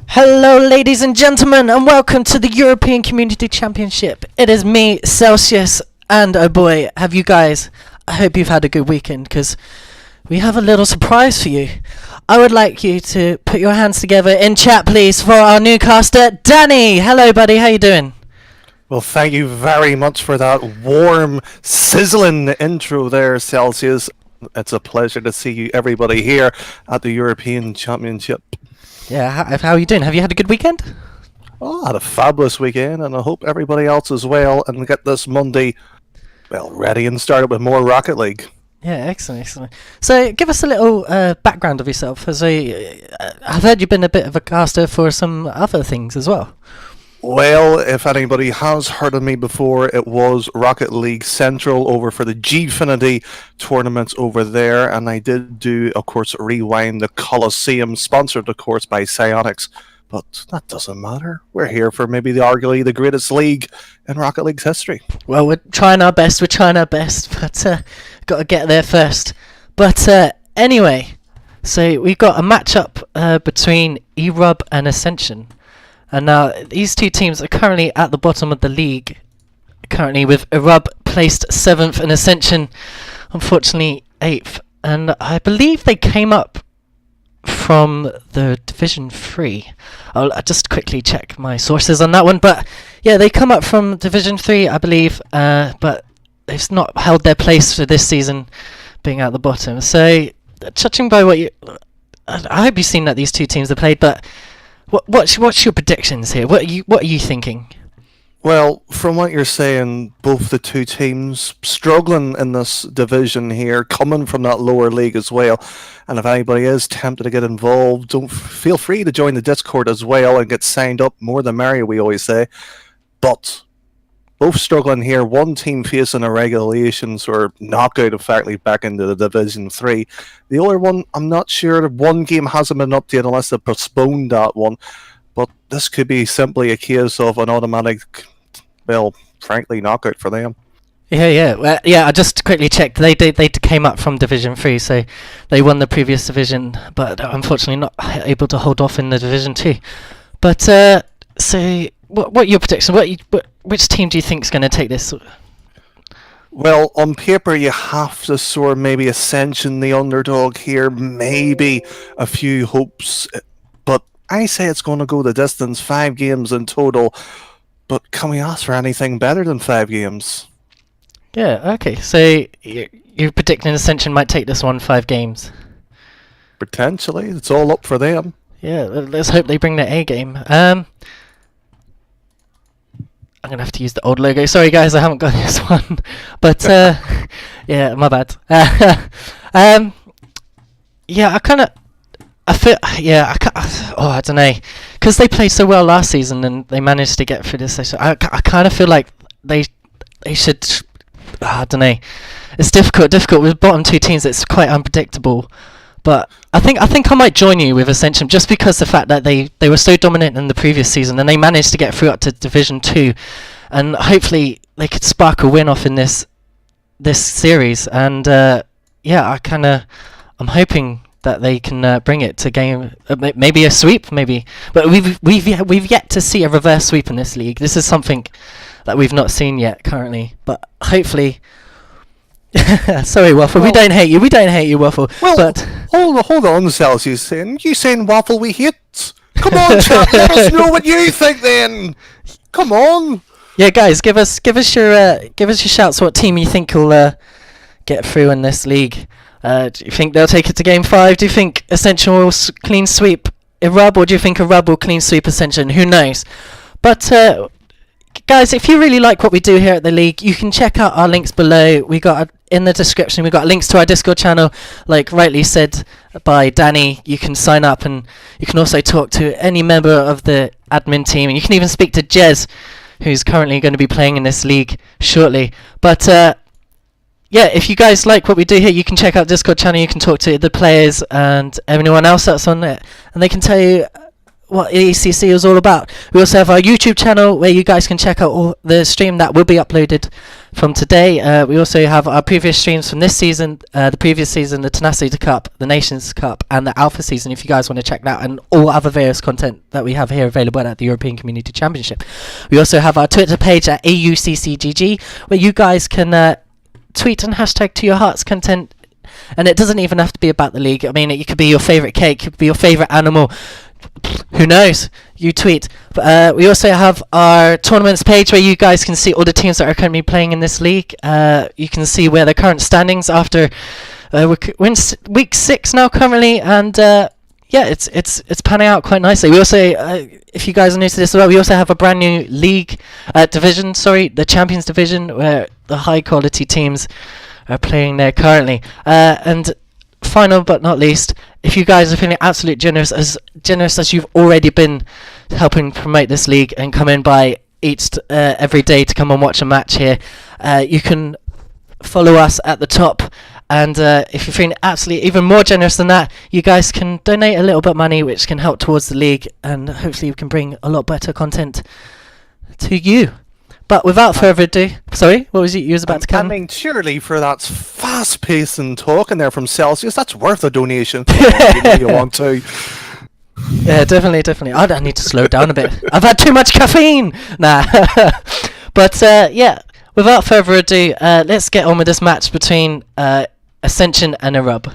Hello ladies and gentlemen, and welcome to the European Community Championship. It is me, Celsius, and oh boy, have you guys, I hope you've had a good weekend, because we have a little surprise for you. I would like you to put your hands together in chat please for our newcaster, Danny. Hello buddy, how you doing? Well, thank you very much for that warm, sizzling intro there, Celsius. It's a pleasure to see you, everybody here at the European Championship. Yeah, how are you doing? Have you had a good weekend? Oh, I had a fabulous weekend, and I hope everybody else as well, and get this Monday, well, ready and started with more Rocket League. Yeah, excellent. So, give us a little background of yourself. I've heard you've been a bit of a caster for some other things as well. Well, if anybody has heard of me before, it was Rocket League Central over for the Gfinity tournaments over there, and I did do, of course, Rewind the Coliseum, sponsored, of course, by Psyonix, but that doesn't matter. We're here for maybe arguably the greatest league in Rocket League's history. Well, we're trying our best, but got to get there first. But anyway, so we've got a matchup between Eruub and Ascension. And now these two teams are currently at the bottom of the league, currently with Eruub placed 7th and Ascension unfortunately 8th. And I believe they came up from the Division 3. I'll just quickly check my sources on that one. But yeah, they come up from Division 3, I believe, but they've not held their place for this season, being at the bottom. So, judging by what I hope you've seen that these two teams have played, but What's your predictions here? What are you thinking? Well, from what you're saying, both the two teams struggling in this division here, coming from that lower league as well. And if anybody is tempted to get involved, don't feel free to join the Discord as well and get signed up. More the merrier, we always say. But both struggling here. One team facing a regulations or knockout, effectively back into the Division 3. The other one, I'm not sure. One game hasn't been updated unless they postponed that one. But this could be simply a case of an automatic, well, frankly, knockout for them. Yeah. Well, yeah, I just quickly checked. They came up from Division 3, so they won the previous division, but unfortunately not able to hold off in the Division 2. But so. What are your predictions? Which team do you think is going to take this? Well, on paper, you have to soar maybe Ascension, the underdog here, maybe a few hopes, but I say it's going to go the distance, 5 games in total. But can we ask for anything better than 5 games? Yeah, okay. So you're predicting Ascension might take this one 5 games? Potentially. It's all up for them. Yeah, let's hope they bring their A game. I'm going to have to use the old logo. Sorry, guys, I haven't got this one. But, yeah, my bad. I don't know. Because they played so well last season and they managed to get through this session, I kind of feel like they should, I don't know. It's difficult with bottom 2 teams. It's quite unpredictable. But I think I might join you with Ascension just because the fact that they were so dominant in the previous season and they managed to get through up to Division 2, and hopefully they could spark a win off in this series. And I'm hoping that they can bring it to game, maybe a sweep, maybe. But we've yet to see a reverse sweep in this league. This is something that we've not seen yet currently. But hopefully. Sorry, Waffle. Well, we don't hate you, Waffle. Well, but hold on, Celsius. You saying Waffle we hate? Come on, chat. Let us know what you think. Then, come on. Yeah, guys, give us your shouts. What team you think will get through in this league? Do you think they'll take it to Game 5? Do you think Ascension will clean sweep Eruub, or do you think Eruub will clean sweep Ascension? Who knows? But guys, if you really like what we do here at the league, you can check out our links below. We got in the description. We got links to our Discord channel, like rightly said by Danny. You can sign up, and you can also talk to any member of the admin team, and you can even speak to Jez, who's currently going to be playing in this league shortly. But yeah, if you guys like what we do here, you can check out Discord channel. You can talk to the players and everyone else that's on it, and they can tell you what ECC is all about. We also have our YouTube channel where you guys can check out all the stream that will be uploaded from today. We also have our previous streams from this season, the previous season, the Tenacity Cup, the Nations Cup, and the Alpha season, if you guys want to check that, and all other various content that we have here available at the European Community Championship. We also have our Twitter page at AUCCGG, where you guys can tweet and hashtag to your heart's content, and it doesn't even have to be about the league. I mean, it could be your favourite cake, it could be your favourite animal, who knows, you tweet. But we also have our tournaments page where you guys can see all the teams that are currently playing in this league. You can see where the current standings after we're in week 6 now currently, and yeah, it's panning out quite nicely. We also, if you guys are new to this as well, we also have a brand new league division, the Champions Division, where the high quality teams are playing there currently. And final but not least, if you guys are feeling absolutely generous as you've already been helping promote this league and come in by every day to come and watch a match here, you can follow us at the top. And if you're feeling absolutely even more generous than that, you guys can donate a little bit of money, which can help towards the league, and hopefully we can bring a lot better content to you. But without further ado, sorry, what was it you was about to come? I mean, surely for that fast-paced and talking there from Celsius, that's worth a donation. If you want to. Yeah, definitely. I need to slow down a bit. I've had too much caffeine. Nah. But yeah, without further ado, let's get on with this match between Ascension and Eruub.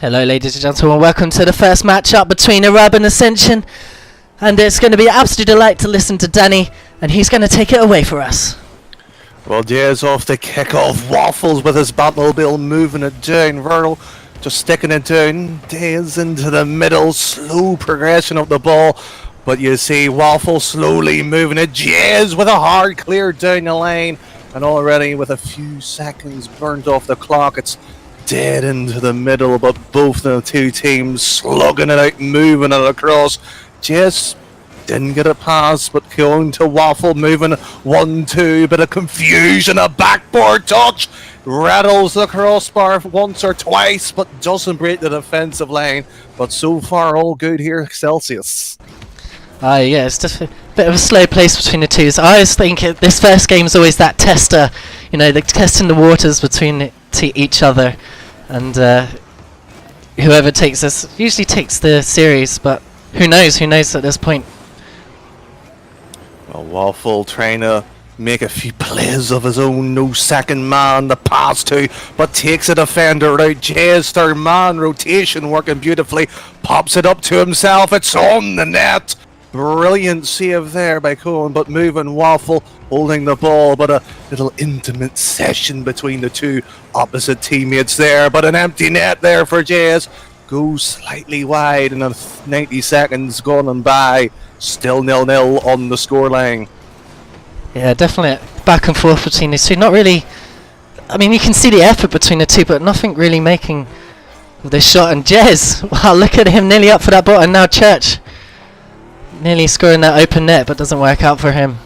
Hello ladies and gentlemen, welcome to the first matchup between Eruub and Ascension, and it's going to be an absolute delight to listen to Danny, and he's going to take it away for us. Well, Jay's off to kick off. Waffles with his Batmobile moving it down. Verl just sticking it down. Jay's into the middle, slow progression of the ball, but you see Waffle slowly moving it. Jay's with a hard clear down the lane, and already with a few seconds burnt off the clock, it's dead into the middle, but both the two teams slugging it out, moving it across. Just didn't get a pass, but going to Waffle, moving 1-2, bit of confusion, a backboard touch, rattles the crossbar once or twice, but doesn't break the defensive lane. But so far, all good here, Celsius. Yeah, it's just a bit of a slow pace between the two. So I always think this first game is always that tester, they're testing the waters between each other, and whoever takes this usually takes the series, but who knows at this point. Well, Waffle trying to make a few plays of his own, no second man to pass to, but takes a defender out. Jay's third man rotation working beautifully, pops it up to himself, it's on the net. Brilliant save there by Cohen, but moving Waffle, holding the ball, but a little intimate session between the two opposite teammates there, but an empty net there for Jays. Goes slightly wide, and 90 seconds gone by, still 0-0 on the scoreline. Yeah, definitely back and forth between these two. Not really, I mean, you can see the effort between the two, but nothing really making with a shot, and Jez, wow, look at him, nearly up for that button. Now Church nearly scoring that open net, but doesn't work out for him.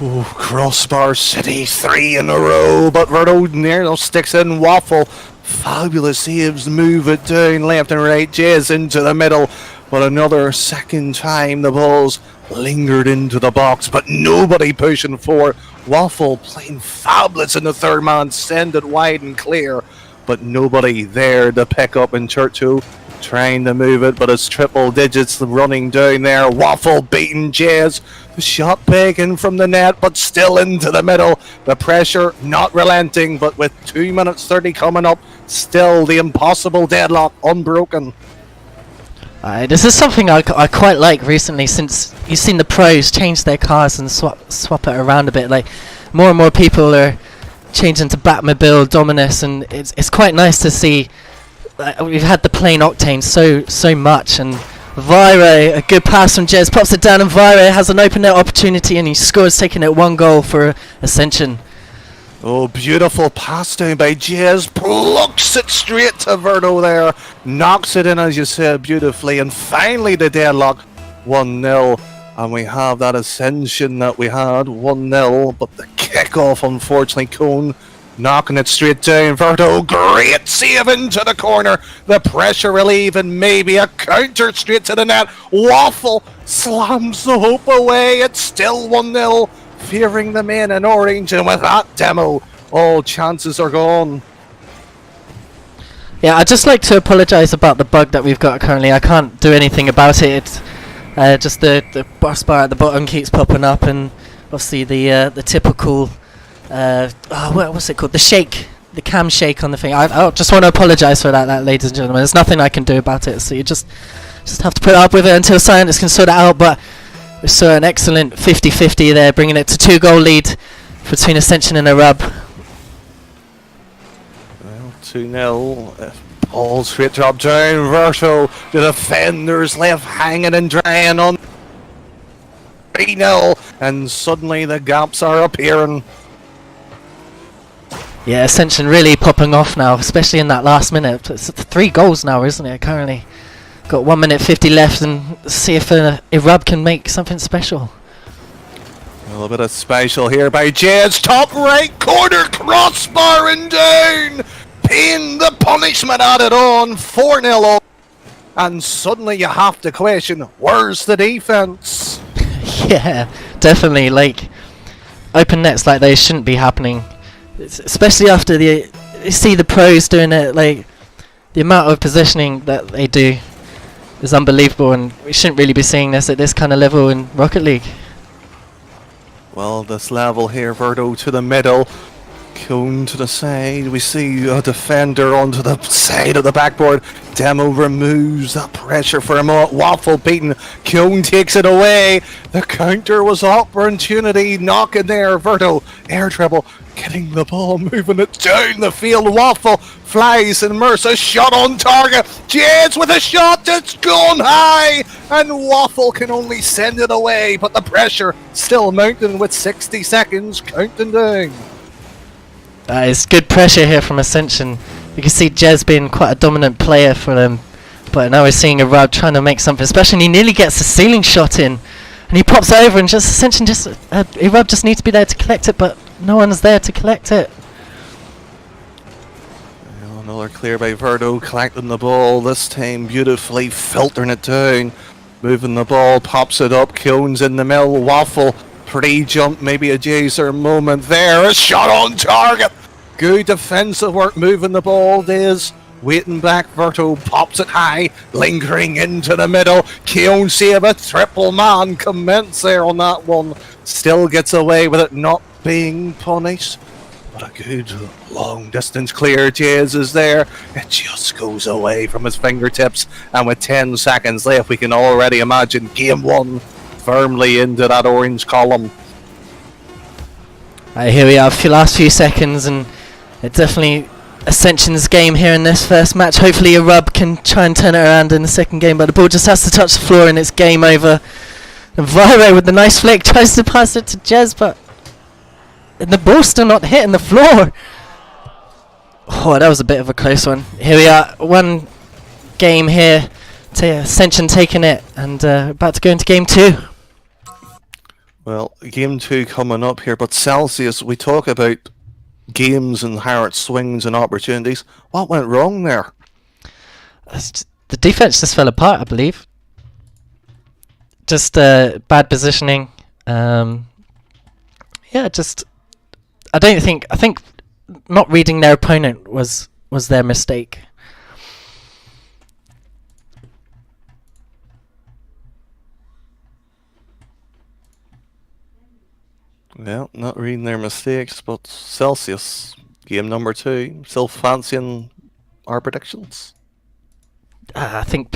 Ooh, crossbar city, 3 in a row, but Verdo nearly sticks in. Waffle, fabulous saves, move it down left and right. Jez into the middle, but another second time the ball's lingered into the box, but nobody pushing for. Waffle playing fabulous in the third man, send it wide and clear, but nobody there to pick up. In Churchill trying to move it, but it's triple digits running down there. Waffle beating Jez. The shot taken from the net, but still into the middle. The pressure not relenting, but with 2 minutes 30 coming up, still the impossible deadlock unbroken. This is something I quite like recently, since you've seen the pros change their cars and swap it around a bit. Like, more and more people are changing to Batmobile, Dominus, and it's quite nice to see. We've had the plain Octane so much, and Vire, a good pass from Jez, pops it down, and Vire has an open net opportunity, and he scores, taking it 1 goal for Ascension. Oh, beautiful pass down by Jez, plucks it straight to Verdo there, knocks it in, as you said, beautifully, and finally the deadlock, 1-0, and we have that Ascension that we had, 1-0, but the kick-off, unfortunately, Cone knocking it straight down. Verdo, great save into the corner. The pressure relief, and maybe a counter straight to the net. Waffle slams the hope away. It's still 1-0, favouring the men in orange, and with that demo, all chances are gone. Yeah, I'd just like to apologise about the bug that we've got currently. I can't do anything about it. It's just the bus bar at the bottom keeps popping up, and obviously the typical what's it called? The cam shake on the thing. I just want to apologise for that, ladies and gentlemen. There's nothing I can do about it, so you just have to put up with it until scientists can sort it out. But we saw an excellent 50-50 there, bringing it to 2-goal lead between Ascension and Eruub. Well, 2-0. Ball straight drop down. Verto, the defenders left hanging and drying on 3-0, and suddenly the gaps are appearing. Yeah, Ascension really popping off now, especially in that last minute. It's 3 goals now, isn't it, currently? Got 1 minute 50 left, and see if Eruub can make something special. A little bit of special here by Jez. Top right corner, crossbar and down. Paying the punishment added on, 4-0 up. And suddenly you have to question, where's the defence? Yeah, definitely. Like, open nets like those shouldn't be happening. Especially after you see the pros doing it. Like, the amount of positioning that they do is unbelievable, and we shouldn't really be seeing this at this kind of level in Rocket League. Well, this level here, Verdo to the middle, Cone to the side. We see a defender onto the side of the backboard. Demo removes that pressure for him. Waffle beaten. Cone takes it away. The counter was opportunity. Knocking there. Verdo, air treble, getting the ball, moving it down the field. Waffle flies, and Mercer shot on target. Jez with a shot that's gone high, and Waffle can only send it away, but the pressure still mounting with 60 seconds counting down. It's good pressure here from Ascension. You can see Jez being quite a dominant player for them, but now we're seeing Eruub trying to make something special, and he nearly gets a ceiling shot in, and he pops over, and just Ascension Eruub just needs to be there to collect it, but no one's there to collect it. Another clear by Verdo, collecting the ball, this time beautifully filtering it down, moving the ball, pops it up. Cone's in the middle. Waffle pre-jump, maybe a Jazer moment there. A shot on target. Good defensive work, moving the ball. There's waiting back. Verto pops it high, lingering into the middle. Keown save, a triple man commence there on that one. Still gets away with it not being punished. But a good long distance clear. Jez is there. It just goes away from his fingertips. And with 10 seconds left, we can already imagine game 1 firmly into that orange column. Here we are, the last few seconds, and it definitely Ascension's game here in this first match. Hopefully Eruub can try and turn it around in the second game, but the ball just has to touch the floor and it's game over. And Vire with the nice flick tries to pass it to Jez, but the ball's still not hitting the floor. Oh, that was a bit of a close one. Here we are, one game here. Ascension taking it, and about to go into game 2. Well, game 2 coming up here, but Celsius, we talk about games and how it swings and opportunities. What went wrong there? The defense just fell apart, I believe. Just bad positioning. I think not reading their opponent was their mistake. Well, not reading their mistakes, but Celsius, game number 2, still fancying our predictions. I think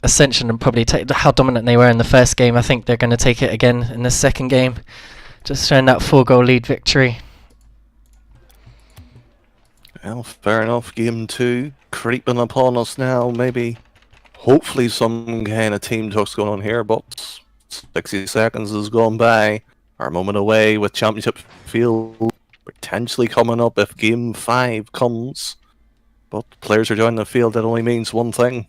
Ascension and probably take how dominant they were in the first game. I think they're going to take it again in the second game, just showing that 4-goal lead victory. Well, fair enough. Game 2 creeping upon us now. Maybe, hopefully, some kind of team talk's going on here, but 60 seconds has gone by. Our moment away with Championship Field potentially coming up if Game 5 comes. But players are joining the field, that only means one thing.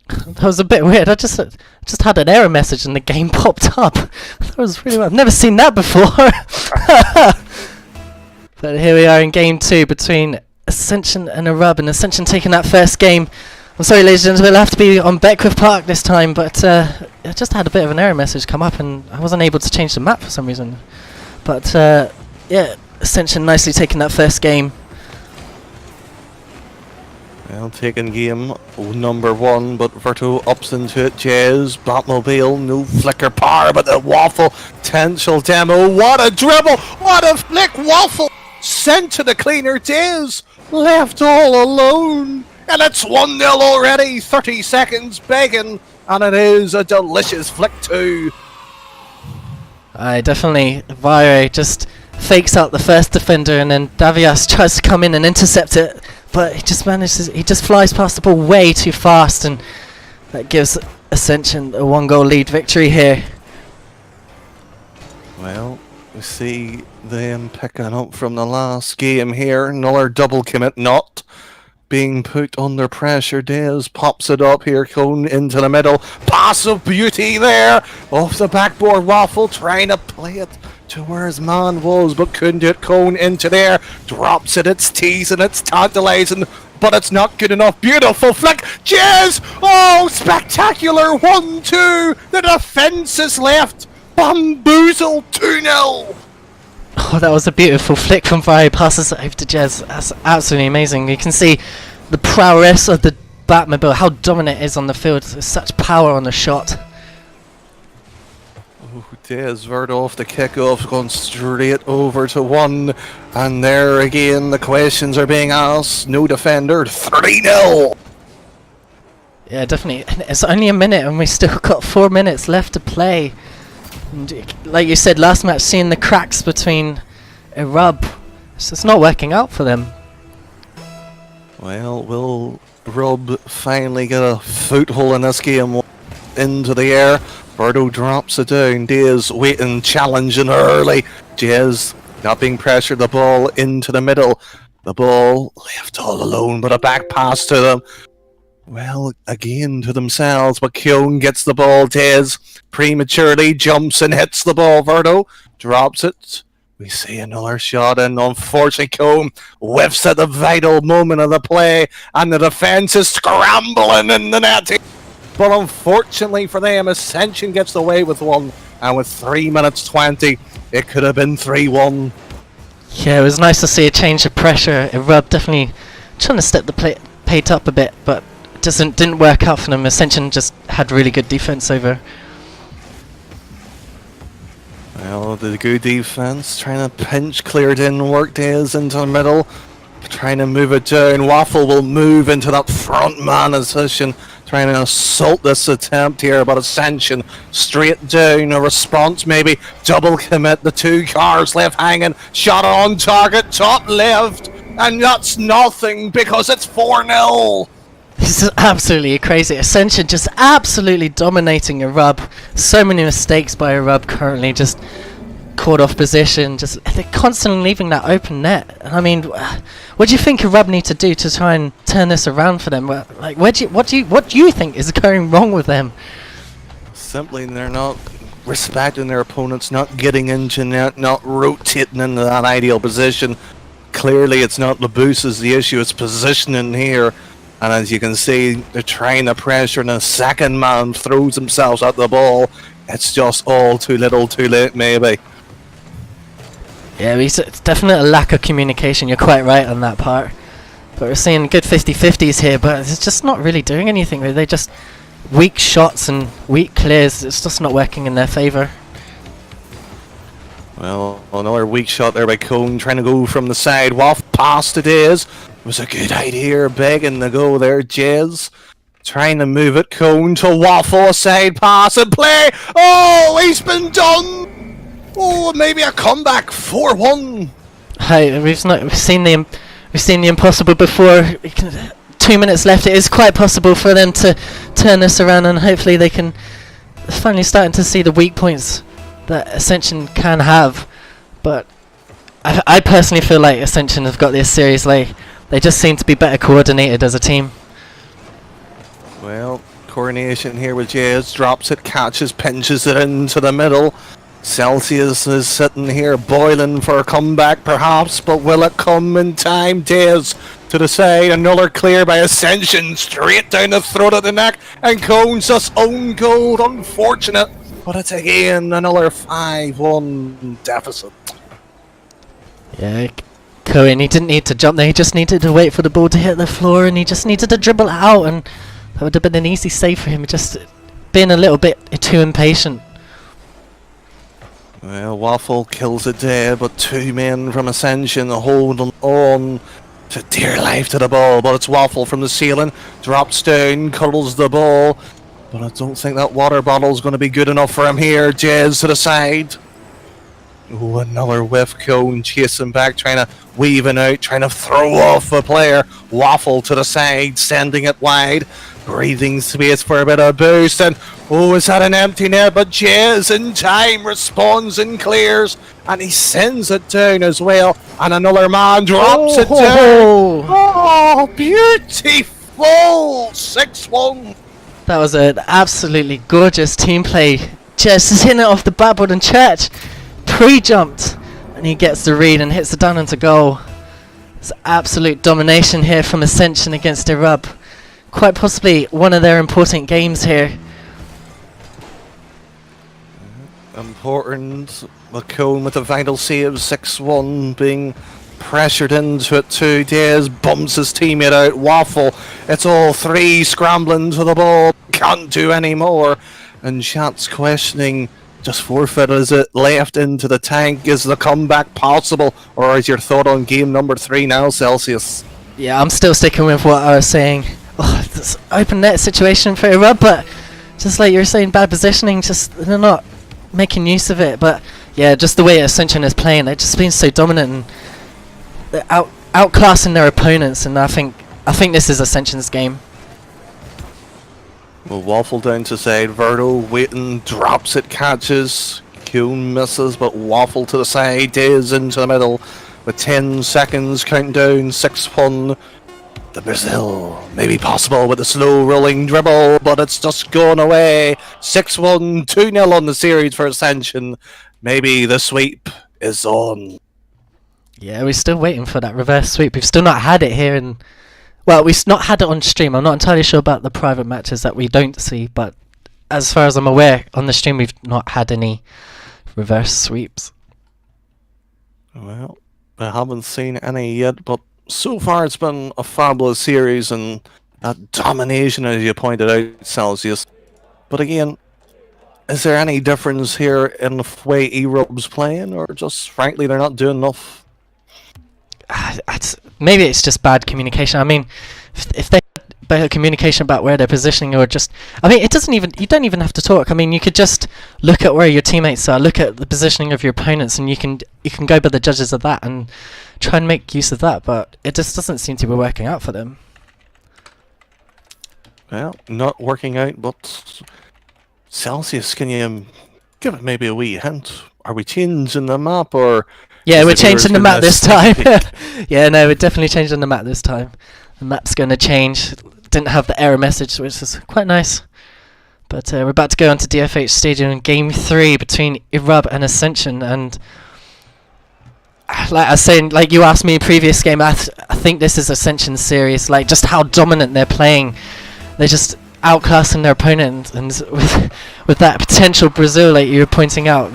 That was a bit weird. I just had an error message and the game popped up. That was really weird. I've never seen that before. But here we are in game 2 between Ascension and Eruub, and Ascension taking that first game. I'm sorry, ladies and gentlemen, we'll have to be on Beckwith Park this time, but I just had a bit of an error message come up and I wasn't able to change the map for some reason. But yeah, Ascension nicely taking that first game. Well, taking game number 1, but Verto ups into it. Jez, Batmobile, no flicker power, but the waffle, potential demo. What a dribble! What a flick! Waffle sent to the cleaner. Jez left all alone, and it's 1-0 already. 30 seconds begging, and it is a delicious flick too. Definitely. Vire just fakes out the first defender, and then Davias tries to come in and intercept it. But he just flies past the ball way too fast, and that gives Ascension a 1-goal lead victory here. Well, we see them picking up from the last game here. Another double commit, not being put under pressure. Dez pops it up here, Cone into the middle. Pass of beauty there, off the backboard. Waffle trying to play it to where his man was, but couldn't do it. Cone into there, drops it. It's teasing, it's tantalizing, but it's not good enough. Beautiful flick, Jez! Oh, spectacular 1-2. The defense is left bamboozled. 2-0. Oh, that was a beautiful flick from Vire. Passes it over to Jez. That's absolutely amazing. You can see the prowess of the Batmobile, how dominant it is on the field. There's such power on the shot. Dez Vert off the kickoff, going straight over to 1, and there again the questions are being asked. No defender, 3-0. Yeah, definitely. It's only a minute and we still got 4 minutes left to play. And like you said last match, seeing the cracks between Eruub, it's just not working out for them. Well, will Eruub finally get a foothold in this game? Into the air, Birdo drops it down. Dez waiting, challenging early. Jez not being pressured, the ball into the middle. The ball left all alone, but a back pass to them. Well, again to themselves, but Keown gets the ball. Dez prematurely jumps and hits the ball. Verto drops it. We see another shot, and unfortunately Keown whiffs at the vital moment of the play, and the defence is scrambling in the net. But unfortunately for them, Ascension gets away with one, and with 3 minutes 20, it could have been 3-1. Yeah, it was nice to see a change of pressure. Eruub definitely trying to step the plate up a bit, but didn't work out for them. Ascension just had really good defense over. Well, the good defense trying to pinch, cleared in, work Dez into the middle, trying to move it down. Waffle will move into that front man position, trying to assault this attempt here, but Ascension straight down. A response maybe, double commit. The 2 cars left hanging, shot on target, top left, and that's nothing because it's 4-0. This is absolutely crazy. Ascension just absolutely dominating Eruub. So many mistakes by Eruub currently, just caught off position. Just they're constantly leaving that open net. I mean, what do you think Eruub need to do to try and turn this around for them? Like, what do you think is going wrong with them? Simply, they're not respecting their opponents, not getting into net, not rotating into that ideal position. Clearly, it's not Labus is the issue; it's positioning here. And as you can see, they're trying to pressure, and a second man throws themselves at the ball. It's just all too little, too late, maybe. Yeah, it's definitely a lack of communication. You're quite right on that part. But we're seeing good 50-50s here, but it's just not really doing anything. They just weak shots and weak clears. It's just not working in their favour. Well, another weak shot there by Cone, trying to go from the side. Waff past it is. It was a good idea, begging to go there, Jez. Trying to move it, Cone to Waffle, a side pass and play. Oh, he's been done. Oh, maybe a comeback, 4-1. Hey, we've seen the impossible before. 2 minutes left. It is quite possible for them to turn this around, and hopefully they can finally starting to see the weak points that Ascension can have. But I personally feel like Ascension have got this seriously. They just seem to be better coordinated as a team. Well, coordination here with Jez, drops it, catches, pinches it into the middle. Celsius is sitting here boiling for a comeback perhaps, but will it come in time? Jez to the side, another clear by Ascension, straight down the throat of the neck, and Cone's just own goal, unfortunate. But it's again another 5-1 deficit. Yeah, Cohen, he didn't need to jump there, he just needed to wait for the ball to hit the floor, and he just needed to dribble it out, and that would have been an easy save for him, just being a little bit too impatient. Well, Waffle kills it there, but two men from Ascension holding on to dear life to the ball, but it's Waffle from the ceiling, drops down, cuddles the ball, but I don't think that water bottle's going to be good enough for him here. Jez to the side. Oh, another whiff. Cone chasing back, trying to weave it out, trying to throw off a player. Waffle to the side, sending it wide, breathing space for a bit of boost, and oh, is that an empty net? But Jez in time responds and clears, and he sends it down as well, and another man drops it down. Oh, beautiful! 6-1. That was an absolutely gorgeous team play. Jez is hitting it off the backboard, and Church pre-jumped, and he gets the read and hits it down into goal. It's absolute domination here from Ascension against Eruub. Quite possibly one of their important games here. Important. McCone with the vital save, 6-1, being pressured into it too. Diaz bumps his teammate out. Waffle, it's all three scrambling to the ball, can't do any more. And Chat's questioning, just forfeit, is it left into the tank? Is the comeback possible? Or is your thought on game number 3 now, Celsius? Yeah, I'm still sticking with what I was saying. Oh, this open net situation for Eruub, but just like you were saying, bad positioning, just they're not making use of it. But yeah, just the way Ascension is playing, they've just been so dominant, and they're outclassing their opponents, and I think this is Ascension's game. Well, Waffle down to side, Verdo waiting, drops it, catches, Kuhn misses, but Waffle to the side, Diz into the middle, with 10 seconds countdown, 6-1. The Brazil may be possible with a slow rolling dribble, but it's just gone away. 6-1, 2-0 on the series for Ascension. Maybe the sweep is on. Yeah, we're still waiting for that reverse sweep. We've still not had it here, and well, we've not had it on stream. I'm not entirely sure about the private matches that we don't see, but as far as I'm aware, on the stream we've not had any reverse sweeps. Well, I haven't seen any yet, but so far it's been a fabulous series, and that domination, as you pointed out, Celsius. But again, is there any difference here in the way Eruub's playing, or just frankly they're not doing enough? Maybe it's just bad communication. I mean, if they had better communication about where they're positioning, or just, I mean, you don't even have to talk. I mean, you could just look at where your teammates are, look at the positioning of your opponents, and you can go by the judges of that and try and make use of that. But it just doesn't seem to be working out for them. Well, not working out, but Celsius, can you give it maybe a wee hint are we changing the map, or Yeah, is we're the viewers changing the gonna map this miss? time. Yeah, no, we're definitely changing the map this time. The map's going to change. Didn't have the error message, which is quite nice. But we're about to go on to DFH Stadium in Game 3 between Eruub and Ascension. And like I was saying, like you asked me in previous game, I think this is Ascension's series. Like just how dominant they're playing. They're just outclassing their opponent. And with that potential Brazil, like you were pointing out,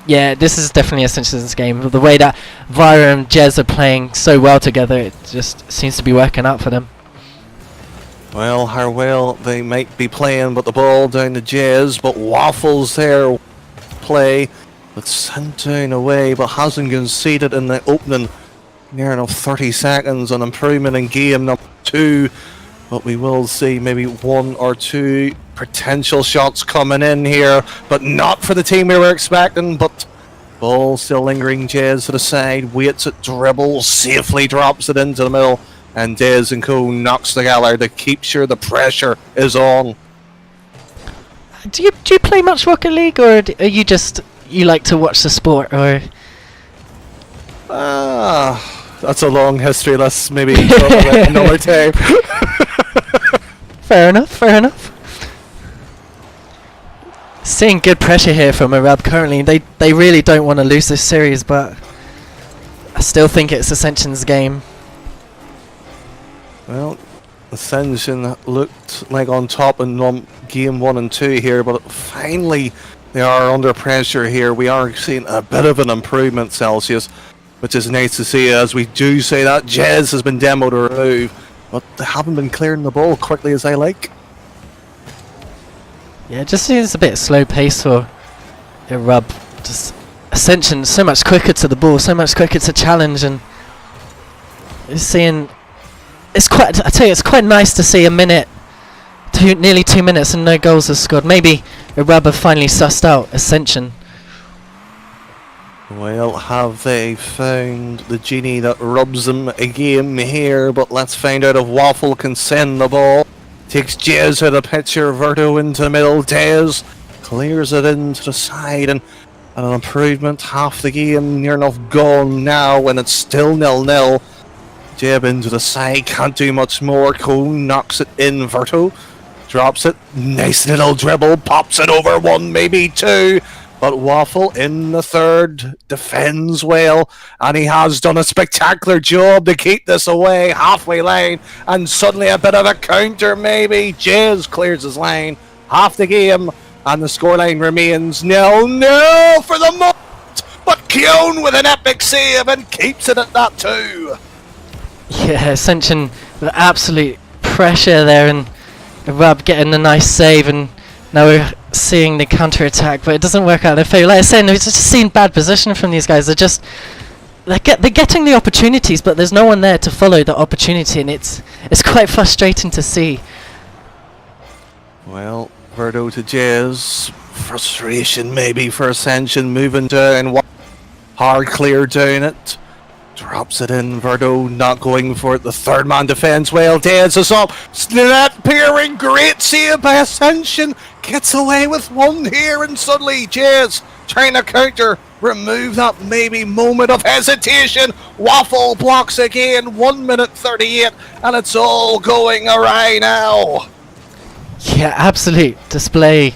yeah, this is definitely Ascension's game. The way that Vira and Jez are playing so well together, it just seems to be working out for them. Well, how well they might be playing, but the ball down to Jez, but Waffles there play, but sent down away, but hasn't conceded in the opening near enough 30 seconds. An improvement in game number 2, but we will see maybe 1 or 2 potential shots coming in here, but not for the team we were expecting. But ball still lingering. Jez to the side, waits it, dribbles, safely drops it into the middle. And Dez and Co knocks together to keep sure the pressure is on. Do you play much Rocket League, or are you just you like to watch the sport, or? That's a long history. Let's maybe talk about another time. Fair enough. Fair enough. Seeing good pressure here from Eruub currently. They really don't want to lose this series, but I still think it's Ascension's game. Well, Ascension looked like on top in game 1 and 2 here, but finally they are under pressure here. We are seeing a bit of an improvement, Celsius, which is nice to see. As we do say that, Jez has been demoed to remove, but they haven't been clearing the ball quickly as I like. Yeah, it just seems a bit slow pace for Eruub. Just Ascension so much quicker to the ball, so much quicker to challenge, and you're seeing. It's quite. I tell you, it's quite nice to see a minute, nearly 2 minutes, and no goals are scored. Maybe Eruub have finally sussed out Ascension. Well, have they found the genie that rubs them a game here? But let's find out if Waffle can send the ball. Takes Jez out of the picture, Verto into the middle. Dez clears it into the side, and an improvement. Half the game near enough gone now, and it's still 0-0. Jeb into the side, can't do much more. Cone knocks it in. Verto drops it. Nice little dribble, pops it over 1, maybe 2. But Waffle in the third defends well, and he has done a spectacular job to keep this away. Halfway line, and suddenly a bit of a counter maybe. Jez clears his line. Half the game, and the scoreline remains 0-0 for the moment. But Keown with an epic save and keeps it at that too. Yeah, Ascension with absolute pressure there, and Eruub getting a nice save, and now we're seeing the counter attack, but it doesn't work out in their favour. Like I said, we're just seeing bad position from these guys. They're getting the opportunities, but there's no one there to follow the opportunity, and it's quite frustrating to see. Well, Verdo to Jez. Frustration maybe for Ascension, moving down. Hard clear down it. Drops it in. Verdo not going for it. The third man defends well. Dez is up. Net peering. Great save by Ascension. Gets away with one here, and suddenly Jez trying to counter. Remove that maybe moment of hesitation. Waffle blocks again. 1 minute 38, and it's all going awry now. Yeah, absolute display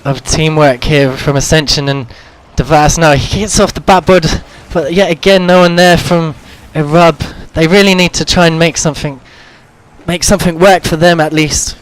of teamwork here from Ascension, and Devas now he gets off the backboard, but yet again no one there from Eruub. They really need to try and make something work for them at least.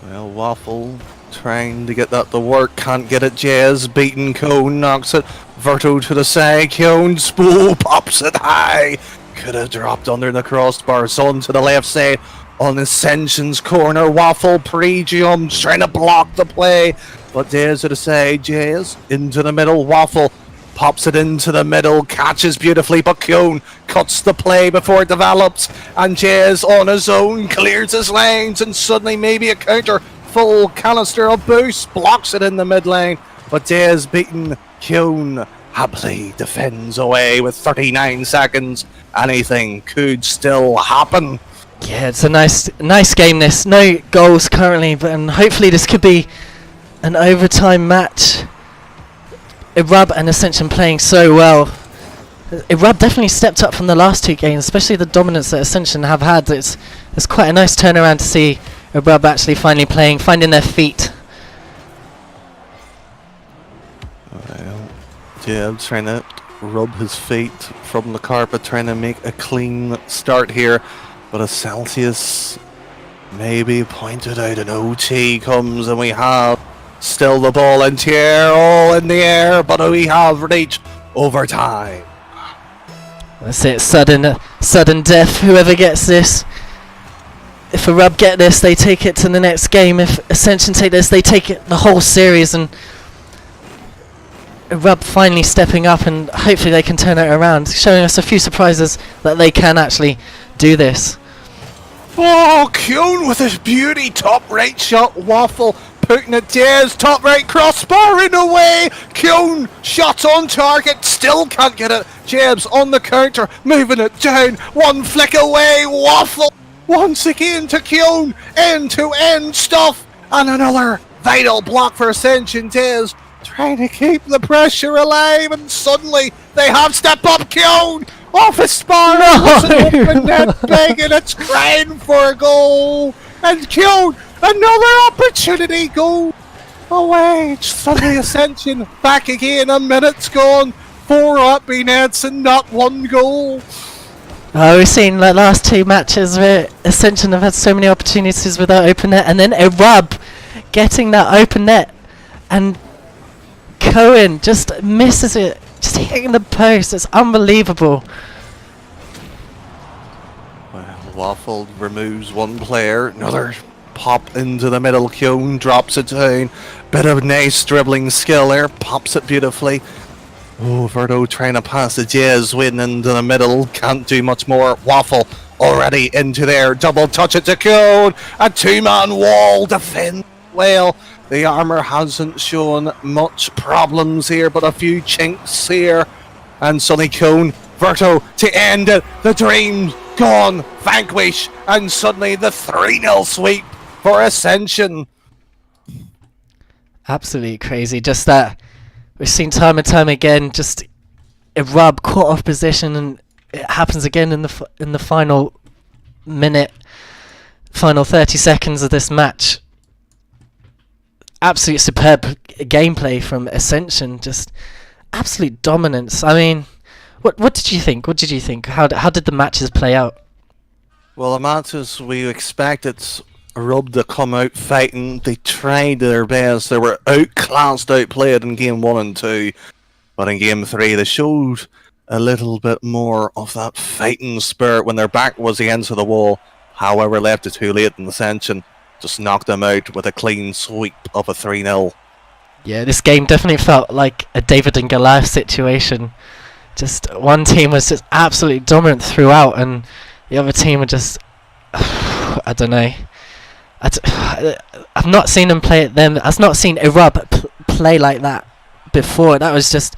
Well, Waffle trying to get that to work, can't get it. Jez beaten. Cone knocks it. Verto to the side. Cone spool pops it high. Could have dropped under the crossbar. Son to the left side on Ascension's corner. Waffle pre-jumps, trying to block the play, but Dez to the side. Jez into the middle. Waffle pops it into the middle, catches beautifully, but Cone cuts the play before it develops, and Jez on his own clears his lines, and suddenly maybe a counter. Full canister of boost, blocks it in the mid lane, but Dez beaten. Cone happily defends away with 39 seconds. Anything could still happen. Yeah, it's a nice game this. No goals currently, but hopefully this could be an overtime match. Eruub and Ascension playing so well. Eruub definitely stepped up from the last 2 games, especially the dominance that Ascension have had. It's quite a nice turnaround to see Eruub actually finally playing, finding their feet. Well, yeah, trying to rub his feet from the carpet, trying to make a clean start here. But as Celsius maybe pointed out, an OT comes and we have still the ball in the air, all in the air, but we have reached overtime. That's it, sudden death, whoever gets this. If Eruub get this, they take it to the next game. If Ascension take this, they take it the whole series. And Eruub finally stepping up, and hopefully they can turn it around, showing us a few surprises that they can actually do this. Oh, Kuhn with his beauty, top right shot, Waffle putting it down, top right crossbar in away. Kuhn shot on target, still can't get it. Jebs on the counter, moving it down, one flick away. Waffle once again to Kuhn, end to end stuff, and another vital block for Ascension. Tez trying to keep the pressure alive, and suddenly they have step up. Kuhn off his spar, it's an open net, begging, it's crying for a goal, and Kuhn, another opportunity, goal away. Suddenly Ascension back again, a minute's gone, 4 up-beat nets and not 1 goal. Oh, we've seen the last 2 matches where Ascension have had so many opportunities without open net, and then Eruub getting that open net, and Cohen just misses it, just hitting the post. It's unbelievable. Well, Waffle removes one player, another pop into the middle. Kuhn drops it down, bit of nice dribbling skill there, pops it beautifully. Oh, Verdo trying to pass the Jazz win into the middle, can't do much more. Waffle already into there, double touch it to Kuhn, a 2-man wall, defend well. The armour hasn't shown much problems here, but a few chinks here. And Sonny Kuhn, Verto to end it. The dream gone, vanquish, and suddenly the 3-0 sweep for Ascension. Absolutely crazy. Just that we've seen time and time again. Just Eruub caught off position, and it happens again in the final minute, final 30 seconds of this match. Absolute superb gameplay from Ascension, just absolute dominance. I mean, what did you think? What did you think? How did the matches play out? Well, the matches we expected Eruub to come out fighting. They tried their best. They were outclassed, outplayed in game 1 and 2, but in game 3 they showed a little bit more of that fighting spirit when their back was against the wall. However, left it too late in Ascension. Just knocked them out with a clean sweep of a 3-0. Yeah, this game definitely felt like a David and Goliath situation. Just one team was just absolutely dominant throughout, and the other team were just, I don't know. I've not seen them play them. I've not seen Eruub play like that before. That was just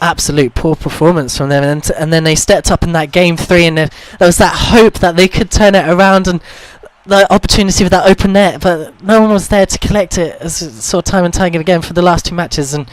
absolute poor performance from them, and then they stepped up in that game 3, and there was that hope that they could turn it around, and the opportunity with that open net, but no one was there to collect it, as sort of time and time again for the last 2 matches. And